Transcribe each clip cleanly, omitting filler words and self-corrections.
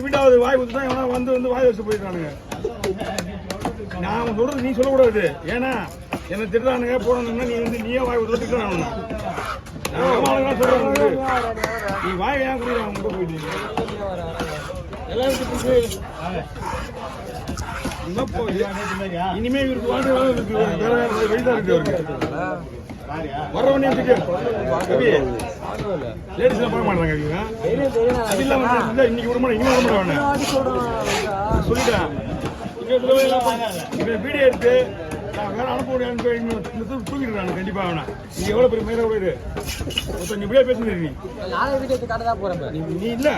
வீட்டாவது வாய் ஊற்றி தான் எவனா வந்து வாய் வச்சு போயிருக்கானுங்க. நான் சொல்றது நீ சொல்லக்கூடாது. ஏன்னா என்ன திட்டுறானுங்க போறானுங்கன்னா நீ வந்து நீயே வாய் ஊற்றி திட்டுறானுங்க. சொல்றாங்க நீ வாய் ஏன் குடிக்கிறான் அவங்க போயிட்டு இனிமே இவருக்கு வாழ்க்கை வெளிதான் இருக்கு அவருக்கு வரவனே லேடிஸ் எல்லாம் போட மாட்டாங்க. அது இல்லாம இன்னைக்கு விட மாட்டேன் இனிமே விட மாட்டேன் சொல்லிட்டேன். வீடியோ எடுத்து வேற அனுப்ப முடியாது தூக்கிட்டு கண்டிப்பா வேணா. நீ எவ்வளவு பெரிய மேல விடு நீ இப்படியே பேசுறீ நீ இல்ல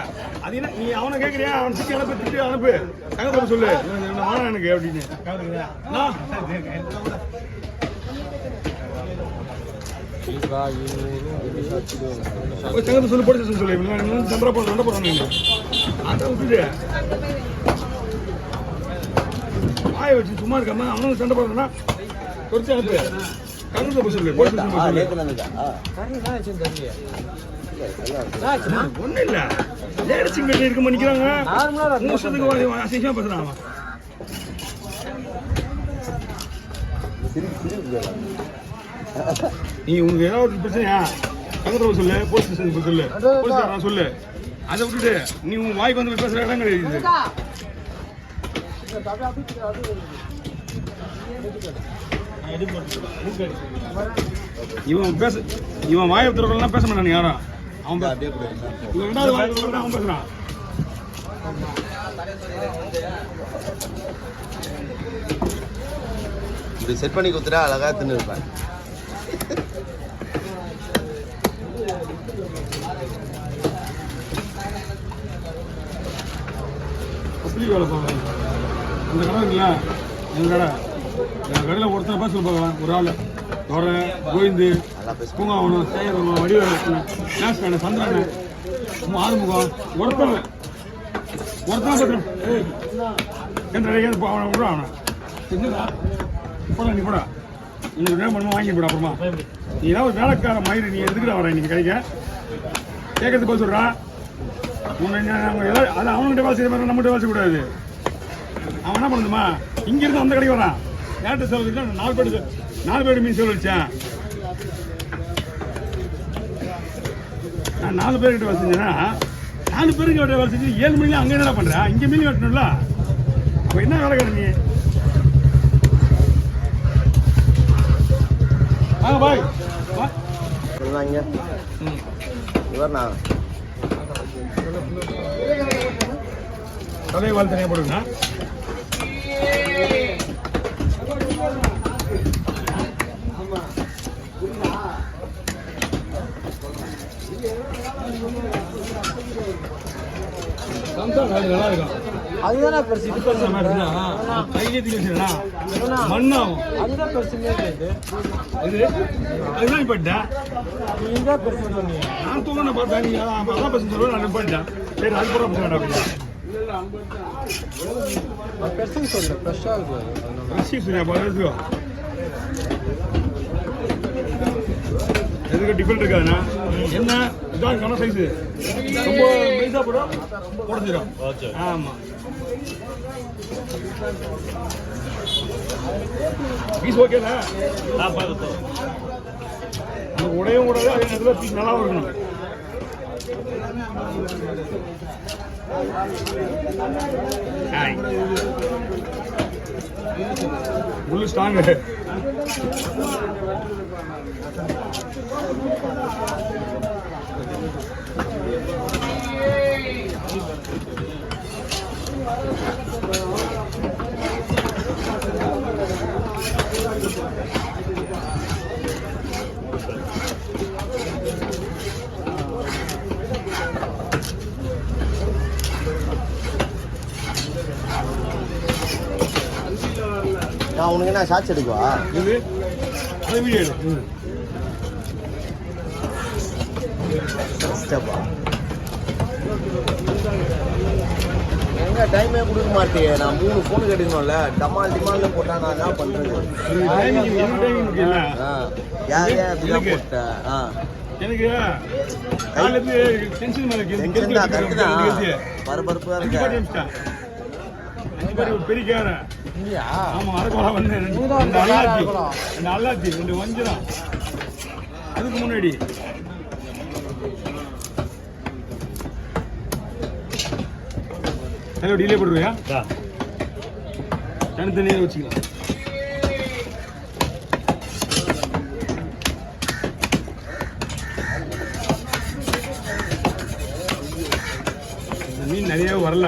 அது என்ன நீ அவனை கேட்கறியா அவன் திட்டி அனுப்பு திட்டி அனுப்பு தகவல் சொல்லு வாங்க எனக்கு அப்படின்னு தகவல் சொல்லு போட்டு சொல்லு சண்டை போடுறாங்க. அதை விட்டுட்டு வாய வச்சு சும்மா இருக்காம அவனும் சண்டை போடுறதுன்னா குறைச்சி அனுப்பு கருத்து சொல்லு ஒன்னும் இல்ல லேடிசிங் கட்டி இருக்க நிக்கிறாங்க அசிங்கமா பேசுறான். நீ உனக்கு ஏதாவது பிரச்சனையா கருத்து சொல்லு போலீஸ் ஸ்டேஷன் சொல்லு போலீஸ் சொல்லு. அதை விட்டுட்டு நீ உன் வாய்க்கு வந்து பேசுற இடம் கிடையாது. இவன் வாயை திறக்கலாம் பேச மாட்டான் யாரும். அவன் ரெண்டாவது வாயை திறக்கலாம் அவன் பேசுறான். இப்படி செட் பண்ணி கொடுத்துட்டா அழகா தின்னு இருப்பேன். வேலை பார்க்கலாம் இந்த கடை இருக்குல்ல எங்கள் கடை என் கடையில் ஒருத்தர் பேச பார்க்கலாம். ஒரு ஆள் வர கோவிந்து பூங்காவனம் சேகரவனம் வடிவேலு மேக்ஸ் வேணும் சந்திரன் ஆறுமுகம் ஒருத்தன் பேசுகிறேன். அவனை விட அவனை என்னடா போட நீ போடா உங்களுக்கு நேம் பண்ணுமா வாங்கி போட. அப்புறமா நீ ஏதாவது வேலைக்கார மயிறு நீ எதுக்கிட்ட வர இன்னைக்கு கிடைக்க கேட்கறது போய் சொல்கிறா. அது அவன்கிட்ட வேலை செய்ய மாதிரி நம்மகிட்ட வேலை செய்யக்கூடாது. அவன் என்ன பண்ணுமா இங்கிருந்து அந்த கடைக்கு வரான். ஏர்டெல் செலவு 4 பேர் மீன் செலவழிச்சேன். நான் 4 பேர்கிட்ட வேலை செஞ்சேன்னா 4 பேருக்கு வேலை செஞ்சு 7 மணிக்கு அங்கே என்ன பண்ணுறேன் இங்கே மீன் வெட்டணும்ல. அப்போ என்ன வேலை நீ வாங்க பாய் சொல்லுவாங்க தலையை வாழ் தனியாக போடுங்க. நல்லா இருக்கும். அதுதானே பெருசு இது பெருசு மண்ணாகும். அதுதான் பெருசு இது அதுதான் போயிட்டேன். நீங்க பெருசு சொன்னீங்க நான் தூங்க பார்த்தேன். நீங்க அதான் பெருசு சொல்லுவேன். நான் போயிட்டேன். சரி அது போட அப்படின்னு பெருசுன்னு சொல்லு ஃப்ரெஷ்ஷாக இருக்குது. எதுக்கு டிஃபரெண்ட் இருக்காதுண்ணா என்ன இதான் கன சைஸு ரொம்ப மெலிசா போடும் உடஞ்சிடும். ஆமாம் பீஸ் ஓகேண்ணா உடையும் கூடாது. அதே நேரத்தில் பீஸ் நல்லாவும் இருக்கணும். முள்ளு ஸ்ட்ராங்கு நான் உனக்கு என்ன ஷார்ட்ஸ் எடுக்குவா இது அது வீடியோ எடு. எங்க டைமே கொடுக்க மாட்டியே. நான் 3 ஃபோன் கேட்டுக்கணும்ல. டிமாண்ட்ல போட்டா நான் என்ன பண்றது? டைமிங் இருக்குல்ல யார் அப்படிதான் போட்டேன். எனக்கு காலேஜ் டென்ஷன் மேல டென்ஷன் தான், கரெக்ட் தான். பரபரப்பு தான் இருக்கு. பெரிய கேர இல்லையா? ஆமா அரக்கோலா வந்து நல்லாச்சு 2 வஞ்சிரம். அதுக்கு முன்னாடி ஹலோ டீலே போட்டுருவியா? தனித்தனியாக வச்சுக்கலாம். இந்த மீன் நிறைய வரல.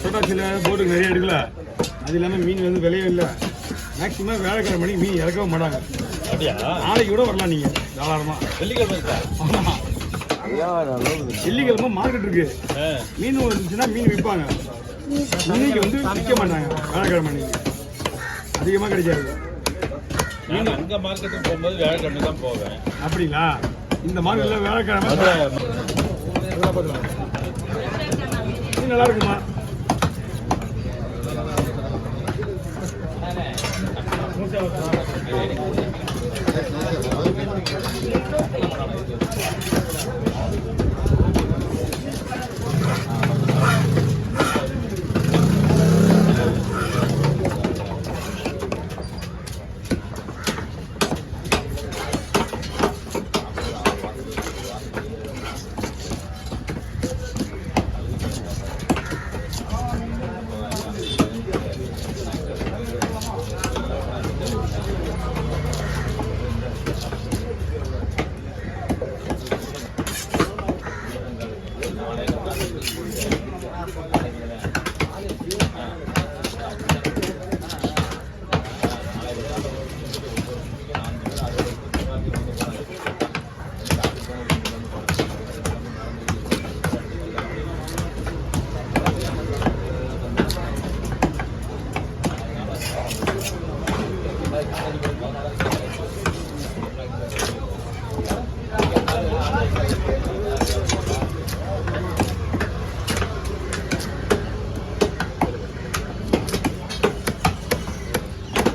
புரட்டாசியில் போட்டுக்கு நிறைய எடுக்கல. அது இல்லாமல் மீன் வந்து விலையும் இல்லை. மேக்ஸிமம் வேலைக்கிழமை மணிக்கு மீன் இறக்கவும் மாட்டாங்க. நாளைக்கு கூட வரலாம் நீங்கள் தாராளமாக. வெள்ளிக்கிழமை வெள்ளிக்கிழமை மார்க்கெட் இருக்கு. மீன் வந்துச்சுன்னா மீன் விற்பாங்க. இன்னைக்கு வந்து விற்க மாட்டாங்க. வேலைக்கிழமை மணிக்கு அதிகமாக கிடைக்காது. அங்க மார்க்கெட்டுக்கு போகும்போது வியாழக்கிழமை தான் போவேன். அப்படிங்களா? இந்த மார்க்கெட்டில் வேலைக்கிழமை மீன் நல்லா இருக்குமா?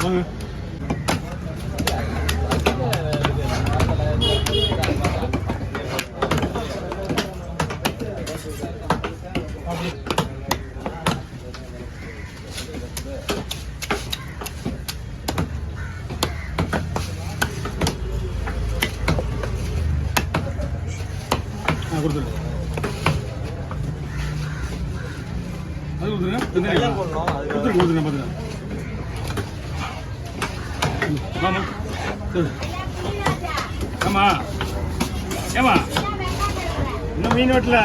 வாங்க. கொடுத்துருங்க. அது கொடுத்துருங்க. கொடுத்துருங்க பார்த்துங்க. ஆமா சரி. ஆமா ஏமா இன்னும் மீன் வெட்டல.